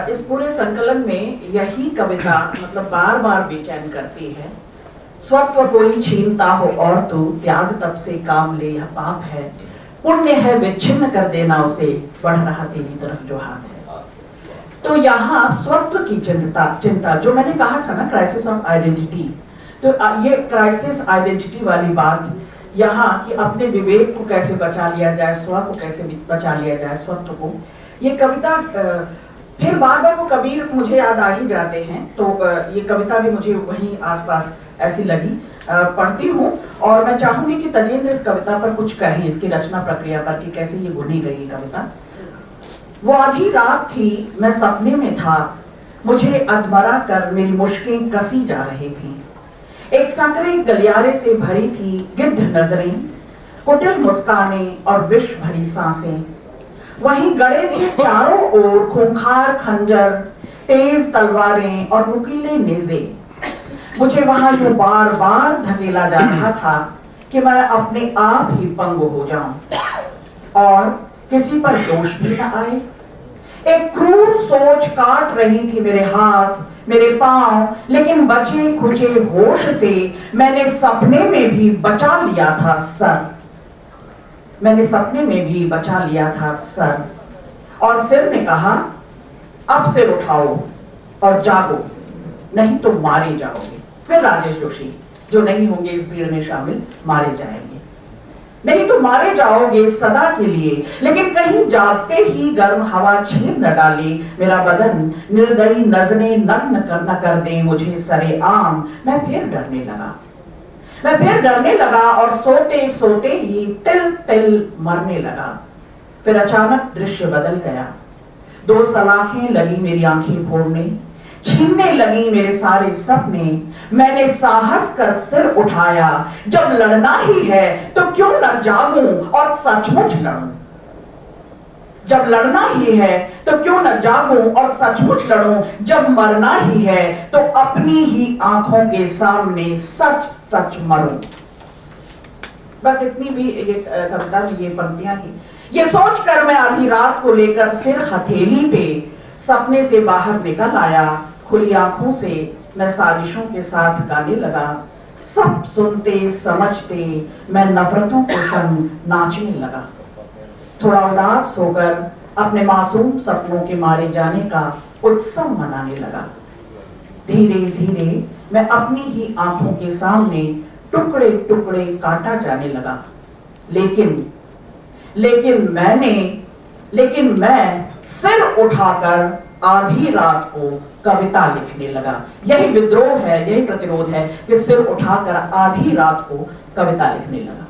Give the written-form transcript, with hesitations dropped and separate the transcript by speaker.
Speaker 1: इस पूरे संकलन में यही कविता मतलब बार बार बेचैन करती है। स्वत्व कोई छीनता हो और तू त्याग तब से काम ले, यह पाप है, पुण्य है विच्छिन्न कर देना उसे, बढ़ रहा तेरी तरफ जो हाथ है। तो यहाँ स्वत्व की चिंता जो मैंने कहा था ना, क्राइसिस ऑफ आइडेंटिटी, तो ये क्राइसिस आइडेंटिटी वाली बात यहाँ कि अपने विवेक को कैसे बचा लिया जाए, स्व को कैसे बचा लिया जाए, स्वत्व को, ये कविता फिर बार बार वो कबीर मुझे याद आ ही जाते हैं। तो ये कविता भी मुझे वहीं आसपास ऐसी लगी, पढ़ती हूँ और मैं चाहूंगी कि तजेंद्र इस कविता पर कुछ कहें, इसकी रचना प्रक्रिया पर कि कैसे ये बुनी गई कविता। वो आधी रात थी, मैं सपने में था, मुझे अधमरा कर मेरी मुश्कें कसी जा रही थी। एक संकरे गलियारे से भरी थी गिद्ध नजरें, कुटिल मुस्कानें और विष भरी सांसें। वहीं गड़े थे चारों ओर खूंखार खंजर, तेज तलवारें और नुकीले नेज़े। मुझे वहां यूं बार बार धकेला जा रहा था कि मैं अपने आप ही पंग हो जाऊं और किसी पर दोष भी न आए। एक क्रूर सोच काट रही थी मेरे हाथ, मेरे पांव, लेकिन बचे खुचे होश से मैंने सपने में भी बचा लिया था सर। मैंने सपने में भी बचा लिया था सर, और सिर ने कहा अब सिर उठाओ और जागो, नहीं तो मारे जाओगे। फिर राजेश जोशी जो नहीं होंगे इस भीड़ में शामिल, मारे जाएंगे, नहीं तो मारे जाओगे सदा के लिए। लेकिन कहीं जागते ही गर्म हवा छीन न डाले मेरा बदन, निर्दयी नजरें नग्न न कर दे मुझे सरे आम। मैं फिर डरने लगा और सोते सोते ही तिल तिल मरने लगा। फिर अचानक दृश्य बदल गया, दो सलाखें लगी मेरी आंखें फोड़ने, छीनने लगी मेरे सारे सपने। मैंने साहस कर सिर उठाया, जब लड़ना ही है तो क्यों न जागूं और सचमुच लड़ूं। जब लड़ना ही है तो क्यों न जागूं और सचमुच लड़ूं। जब मरना ही है तो अपनी ही आंखों के सामने सच सच मरूं। बस इतनी भी ये कविता में ये पंक्तियां ही। ये सोचकर मैं आधी रात को लेकर सिर हथेली पे सपने से बाहर निकल आया। खुली आंखों से मैं साजिशों के साथ गाने लगा। सब सुनते समझते मैं नफरतों के संग नाचने लगा। थोड़ा उदास होकर अपने मासूम सपनों के मारे जाने का उत्सव मनाने लगा। धीरे धीरे मैं अपनी ही आंखों के सामने टुकड़े टुकड़े काटा जाने लगा। लेकिन मैं सिर उठाकर आधी रात को कविता लिखने लगा। यही विद्रोह है, यही प्रतिरोध है कि सिर उठाकर आधी रात को कविता लिखने लगा।